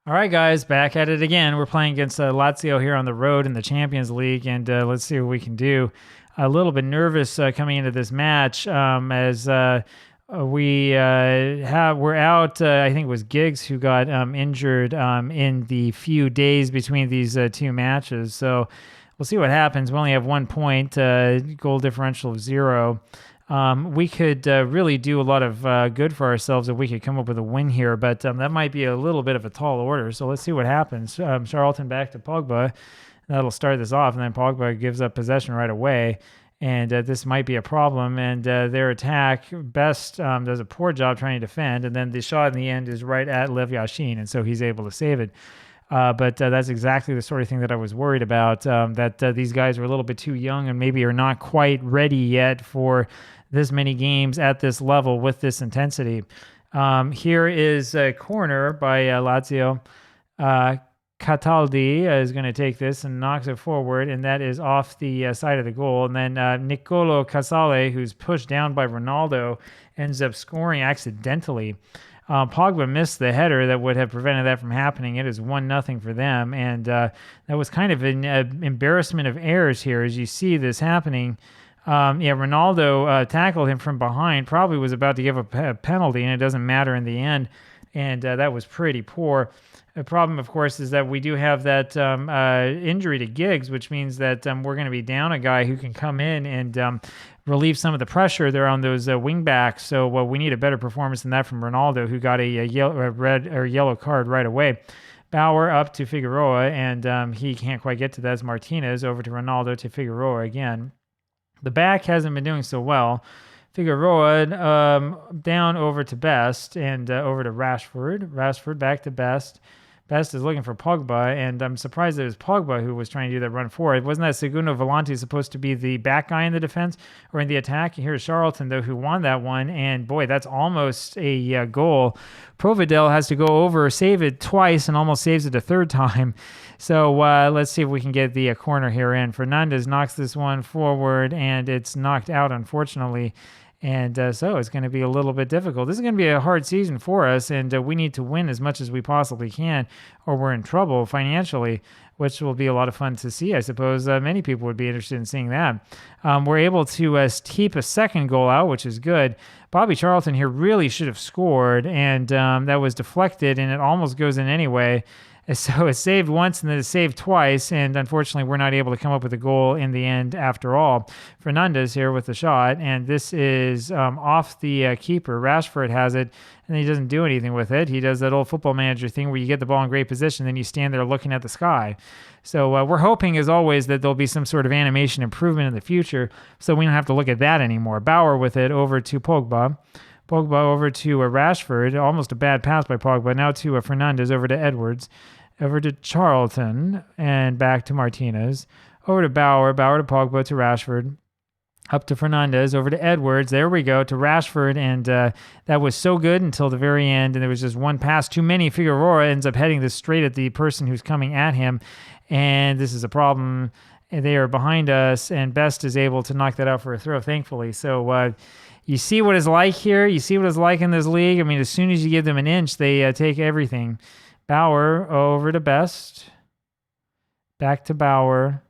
All right, guys, back at it again. We're playing against Lazio here on the road in the Champions League, and let's see what we can do. A little bit nervous coming into this match as we're out. I think it was Giggs who got injured in the few days between these two matches. So we'll see what happens. We only have 1 point, goal differential of 0. We could really do a lot of good for ourselves if we could come up with a win here, but that might be a little bit of a tall order. So let's see what happens. Charlton back to Pogba. That'll start this off, and then Pogba gives up possession right away. And this might be a problem. And their attack, Best does a poor job trying to defend, and then the shot in the end is right at Lev Yashin, and so he's able to save it. But that's exactly the sort of thing that I was worried about, that these guys are a little bit too young and maybe are not quite ready yet for this many games at this level with this intensity. Here is a corner by Lazio. Cataldi is going to take this and knocks it forward, and that is off the side of the goal. And then Nicolo Casale, who's pushed down by Ronaldo, ends up scoring accidentally. Pogba missed the header that would have prevented that from happening. It is 1-0 for them, and that was kind of an embarrassment of errors here as you see this happening. Ronaldo tackled him from behind, probably was about to give a penalty, and it doesn't matter in the end, and that was pretty poor. The problem, of course, is that we do have that injury to Giggs, which means that we're going to be down a guy who can come in and relieve some of the pressure there on those wing backs. So we need a better performance than that from Ronaldo, who got a red or yellow card right away. Bauer up to Figueroa, and he can't quite get to that. As Martinez over to Ronaldo to Figueroa again. The back hasn't been doing so well. Figueroa down over to Best and over to Rashford. Rashford back to Best. Best is looking for Pogba, and I'm surprised that it was Pogba who was trying to do that run forward. Wasn't that Segundo Volante supposed to be the back guy in the defense or in the attack? Here's Charlton, though, who won that one, and boy, that's almost a goal. Providel has to go over, save it twice, and almost saves it a third time. So let's see if we can get the corner here in. Fernandez knocks this one forward, and it's knocked out, unfortunately. And so it's going to be a little bit difficult. This is going to be a hard season for us, and we need to win as much as we possibly can, or we're in trouble financially, which will be a lot of fun to see, I suppose. Many people would be interested in seeing that. We're able to keep a second goal out, which is good. Bobby Charlton here really should have scored, and that was deflected, and it almost goes in anyway. So it's saved once and then it's saved twice, and unfortunately we're not able to come up with a goal in the end after all. Fernandez here with the shot, and this is off the keeper. Rashford has it, and he doesn't do anything with it. He does that old football manager thing where you get the ball in great position, then you stand there looking at the sky. So we're hoping, as always, that there'll be some sort of animation improvement in the future so we don't have to look at that anymore. Bauer with it over to Pogba. Pogba over to Rashford. Almost a bad pass by Pogba. Now to Fernandez over to Edwards. Over to Charlton, and back to Martinez. Over to Bauer, Bauer to Pogba, to Rashford. Up to Fernandez, over to Edwards. There we go, to Rashford, and that was so good until the very end, and there was just one pass too many. Figueroa ends up heading this straight at the person who's coming at him, and this is a problem. They are behind us, and Best is able to knock that out for a throw, thankfully. So you see what it's like here. You see what it's like in this league. I mean, as soon as you give them an inch, they take everything. Bauer over to Best, back to Bauer,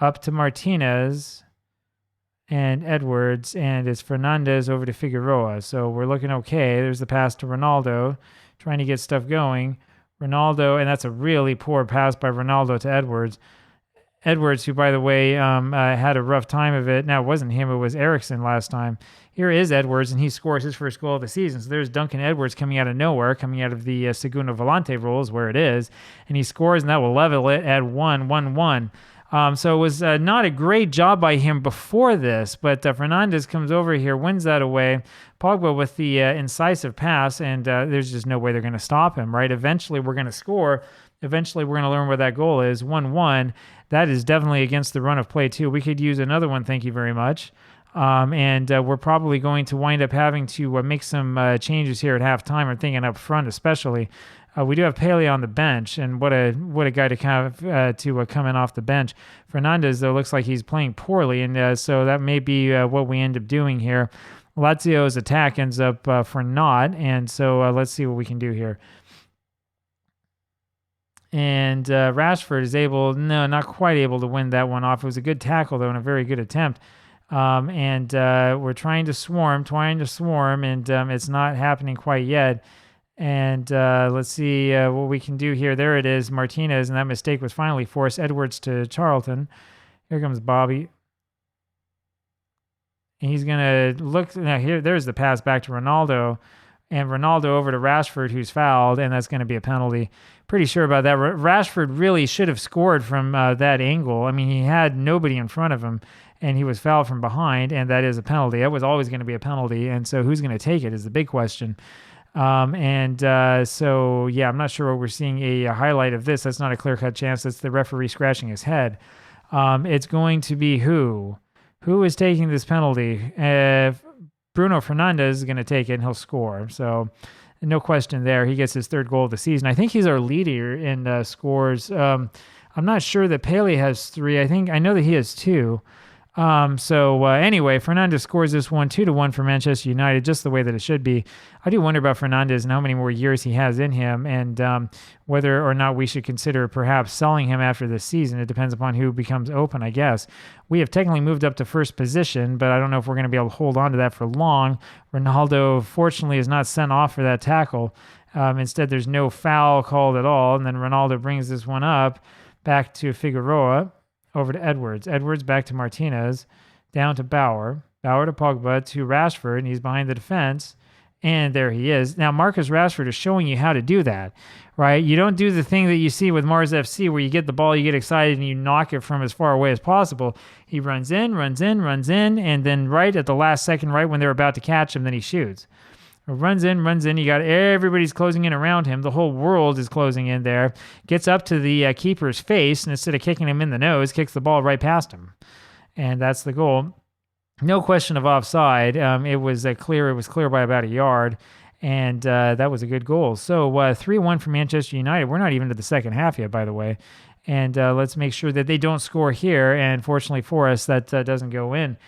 up to Martinez and Edwards, and it's Fernandez over to Figueroa. So we're looking okay. There's the pass to Ronaldo, trying to get stuff going. Ronaldo, and that's a really poor pass by Ronaldo to Edwards. Edwards, who, by the way, had a rough time of it. Now, it wasn't him. It was Eriksson last time. Here is Edwards, and he scores his first goal of the season. So there's Duncan Edwards coming out of nowhere, coming out of the Segundo Volante role is where it is. And he scores, and that will level it at 1-1-1. So it was not a great job by him before this, but Fernandez comes over here, wins that away. Pogba with the incisive pass, and there's just no way they're going to stop him, right? Eventually, we're going to score. Eventually, we're going to learn where that goal is, 1-1. That is definitely against the run of play, too. We could use another one, thank you very much. And we're probably going to wind up having to make some changes here at halftime. I'm thinking up front especially. We do have Pele on the bench, and what a guy to come in off the bench. Fernandez, though, looks like he's playing poorly, and so that may be what we end up doing here. Lazio's attack ends up for naught, and so let's see what we can do here. And Rashford is not quite able to win that one off. It was a good tackle, though, and a very good attempt. And we're trying to swarm, and it's not happening quite yet. And let's see what we can do here. There it is, Martinez, and that mistake was finally forced. Edwards to Charlton. Here comes Bobby. And he's going to look. Now, there's the pass back to Ronaldo. And Ronaldo over to Rashford, who's fouled, and that's going to be a penalty. Pretty sure about that. Rashford really should have scored from that angle. I mean, he had nobody in front of him, and he was fouled from behind, and that is a penalty. That was always going to be a penalty, and so who's going to take it is the big question. So, yeah, I'm not sure what we're seeing a highlight of this. That's not a clear-cut chance. That's the referee scratching his head. It's going to be who? Who is taking this penalty? Bruno Fernandes is going to take it, and he'll score. So no question there. He gets his third goal of the season. I think he's our leader in scores. I'm not sure that Pele has 3. I know that he has 2. Anyway, Fernandes scores this one 2-1 for Manchester United, just the way that it should be. I do wonder about Fernandes and how many more years he has in him, and whether or not we should consider perhaps selling him after this season. It depends upon who becomes open, I guess. We have technically moved up to first position, but I don't know if we're going to be able to hold on to that for long. Ronaldo, fortunately, is not sent off for that tackle. Instead, there's no foul called at all, and then Ronaldo brings this one up back to Figueroa. Over to Edwards. Edwards back to Martinez. Down to Bauer. Bauer to Pogba to Rashford, and he's behind the defense. And there he is. Now, Marcus Rashford is showing you how to do that, right? You don't do the thing that you see with Mars FC where you get the ball, you get excited, and you knock it from as far away as possible. He runs in, and then right at the last second, right when they're about to catch him, then he shoots. Runs in. You got everybody's closing in around him. The whole world is closing in there. Gets up to the keeper's face, and instead of kicking him in the nose, kicks the ball right past him. And that's the goal. No question of offside. It was clear. It was clear by about a yard, and that was a good goal. So 3-1 for Manchester United. We're not even to the second half yet, by the way. And let's make sure that they don't score here. And fortunately for us, that doesn't go in.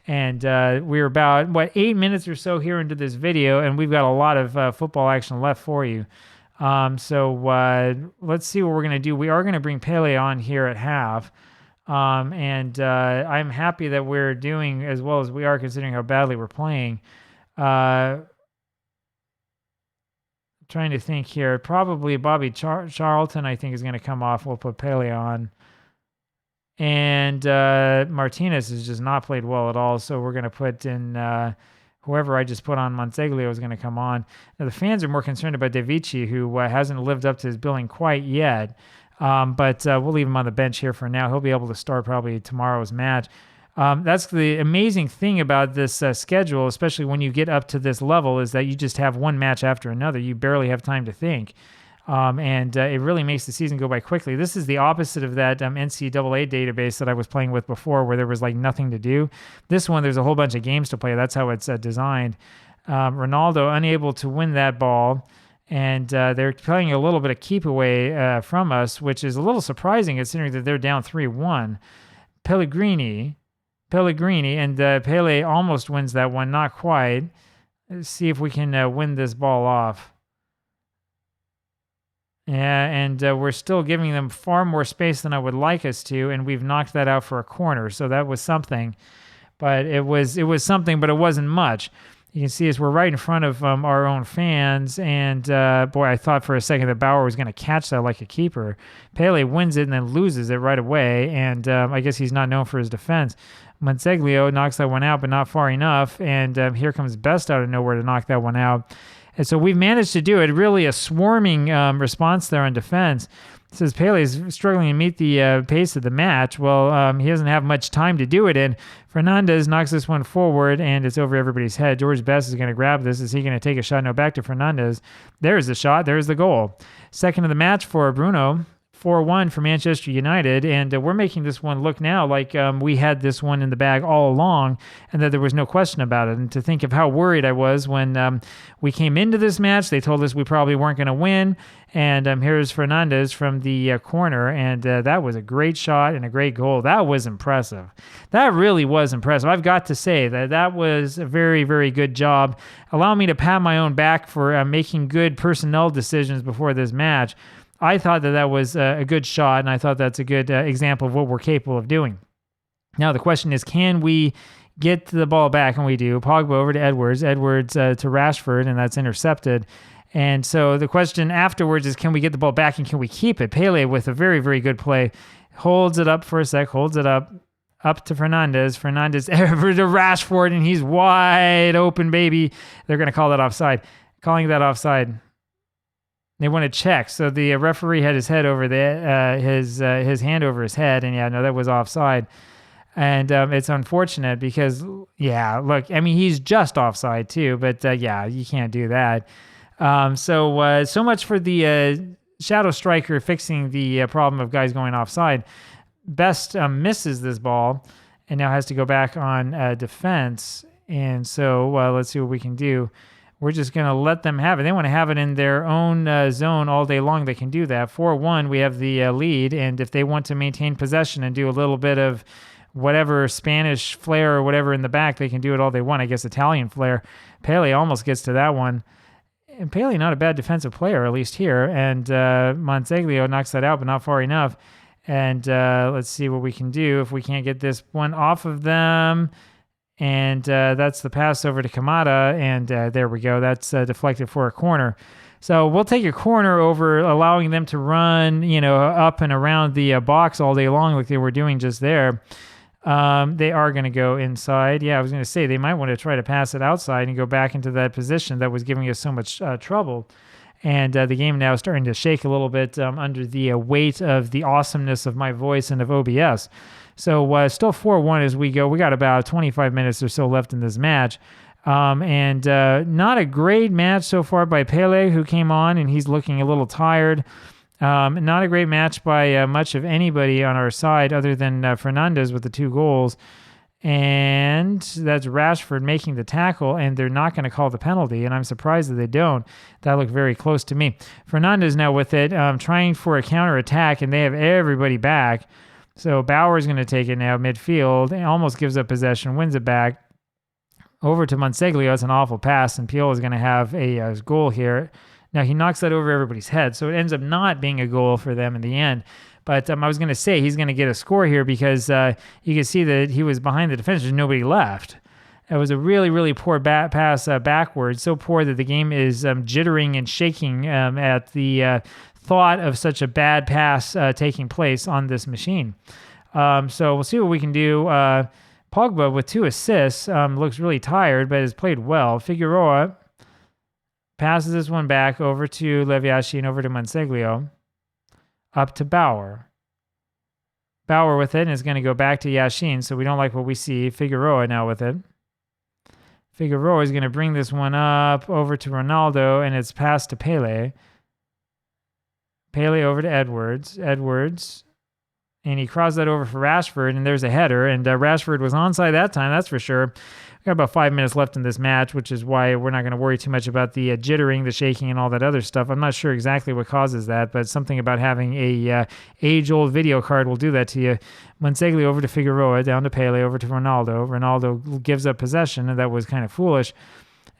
And we're about, 8 minutes or so here into this video, and we've got a lot of football action left for you. Let's see what we're going to do. We are going to bring Pele on here at half. I'm happy that we're doing as well as we are considering how badly we're playing. Trying to think here. Probably Bobby Charlton, I think, is going to come off. We'll put Pele on. And Martinez has just not played well at all, so we're going to put in whoever I just put on. Monteglio is going to come on. Now, the fans are more concerned about De Vici, who hasn't lived up to his billing quite yet, but we'll leave him on the bench here for now. He'll be able to start probably tomorrow's match. That's the amazing thing about this schedule, especially when you get up to this level, is that you just have one match after another. You barely have time to think. It really makes the season go by quickly. This is the opposite of that NCAA database that I was playing with before, where there was like nothing to do. This one, there's a whole bunch of games to play. That's how it's designed. Ronaldo unable to win that ball, and they're playing a little bit of keep away from us, which is a little surprising considering that they're down 3-1. Pellegrini, and Pele almost wins that one, not quite. Let's see if we can win this ball off. Yeah, and we're still giving them far more space than I would like us to, and we've knocked that out for a corner. So that was something, but it was something, but it wasn't much. You can see as we're right in front of our own fans, and boy, I thought for a second that Bauer was going to catch that like a keeper. Pele wins it and then loses it right away, and I guess he's not known for his defense. Monteglio knocks that one out, but not far enough, and here comes Best out of nowhere to knock that one out. And so we've managed to do it. Really a swarming response there on defense. It says Pele is struggling to meet the pace of the match. Well, he doesn't have much time to do it in. Fernandes knocks this one forward, and it's over everybody's head. George Best is going to grab this. Is he going to take a shot? No, back to Fernandes. There's the shot. There's the goal. Second of the match for Bruno. 4-1 for Manchester United, and we're making this one look now like we had this one in the bag all along and that there was no question about it. And to think of how worried I was when we came into this match, they told us we probably weren't going to win, and here's Fernandes from the corner, and that was a great shot and a great goal. That was impressive. That really was impressive. I've got to say that was a very, very good job. Allow me to pat my own back for making good personnel decisions before this match. I thought that was a good shot, and I thought that's a good example of what we're capable of doing. Now, the question is, can we get the ball back? And we do. Pogba over to Edwards, to Rashford, and that's intercepted. And so the question afterwards is, can we get the ball back and can we keep it? Pele with a very, very good play. Holds it up for a sec, holds it up to Fernandes. Fernandes over to Rashford, and he's wide open, baby. They're going to call that offside. Calling that offside. They want to check. So the referee had his head over his hand over his head, and yeah, no, that was offside. And it's unfortunate because, yeah, look, I mean, he's just offside too, but yeah, you can't do that. So much for the shadow striker fixing the problem of guys going offside. Best misses this ball and now has to go back on defense. And so let's see what we can do. We're just going to let them have it. They want to have it in their own zone all day long. They can do that. 4-1, we have the lead. And if they want to maintain possession and do a little bit of whatever Spanish flair or whatever in the back, they can do it all they want. I guess Italian flair. Pele almost gets to that one. And Pele, not a bad defensive player, at least here. And Monseglio knocks that out, but not far enough. And let's see what we can do if we can't get this one off of them. And that's the pass over to Kamada. And there we go. That's deflected for a corner. So we'll take a corner over allowing them to run, up and around the box all day long like they were doing just there. They are going to go inside. Yeah, I was going to say they might want to try to pass it outside and go back into that position that was giving us so much trouble. And the game now is starting to shake a little bit under the weight of the awesomeness of my voice and of OBS. So still 4-1 as we go. We got about 25 minutes or so left in this match. And not a great match so far by Pele, who came on, and he's looking a little tired. Not a great match by much of anybody on our side other than Fernandes with the 2 goals. And that's Rashford making the tackle, and they're not going to call the penalty, and I'm surprised that they don't. That looked very close to me. Fernandes now with it, trying for a counterattack, and they have everybody back. So Bauer's going to take it now midfield, and almost gives up possession, wins it back. Over to Monseglio. It's an awful pass, and Piolo is going to have a goal here. Now, he knocks that over everybody's head, so it ends up not being a goal for them in the end. But I was going to say he's going to get a score here because you can see that he was behind the defense. There's nobody left. It was a really, really poor pass backwards, so poor that the game is jittering and shaking at the thought of such a bad pass taking place on this machine. So we'll see what we can do. Pogba with 2 assists looks really tired, but has played well. Figueroa passes this one back over to Leviashin, over to Monseglio, up to Bauer. Bauer with it, and is going to go back to Yashin, so we don't like what we see. Figueroa now with it. Figueroa is going to bring this one up over to Ronaldo, and it's passed to Pele. Pele over to Edwards. And he crossed that over for Rashford, and there's a header. And Rashford was onside that time, that's for sure. We've got about 5 minutes left in this match, which is why we're not going to worry too much about the jittering, the shaking, and all that other stuff. I'm not sure exactly what causes that, but something about having a age-old video card will do that to you. Monseglio over to Figueroa, down to Pele, over to Ronaldo. Ronaldo gives up possession, and that was kind of foolish.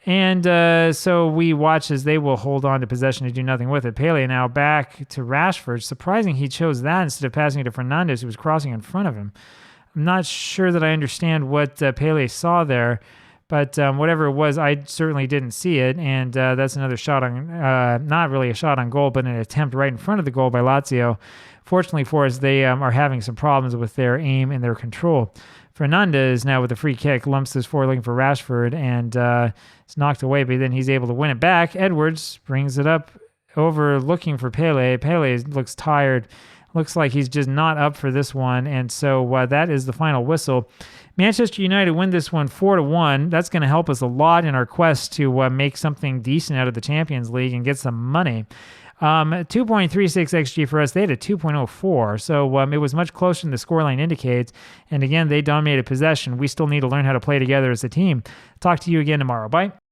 And so we watch as they will hold on to possession and do nothing with it. Pele now back to Rashford. Surprising he chose that instead of passing it to Fernandes, who was crossing in front of him. I'm not sure that I understand what Pele saw there, but whatever it was, I certainly didn't see it. And that's another shot on, not really a shot on goal, but an attempt right in front of the goal by Lazio. Fortunately for us, they are having some problems with their aim and their control. Fernandes now with a free kick lumps this forward looking for Rashford, and it's knocked away, but then he's able to win it back. Edwards brings it up over looking for Pele. Pele looks tired. Looks like he's just not up for this one, and so that is the final whistle. Manchester United win this one 4-1. That's going to help us a lot in our quest to make something decent out of the Champions League and get some money. 2.36 XG for us. They had a 2.04, so it was much closer than the scoreline indicates. And again, they dominated possession. We still need to learn how to play together as a team. Talk to you again tomorrow. Bye.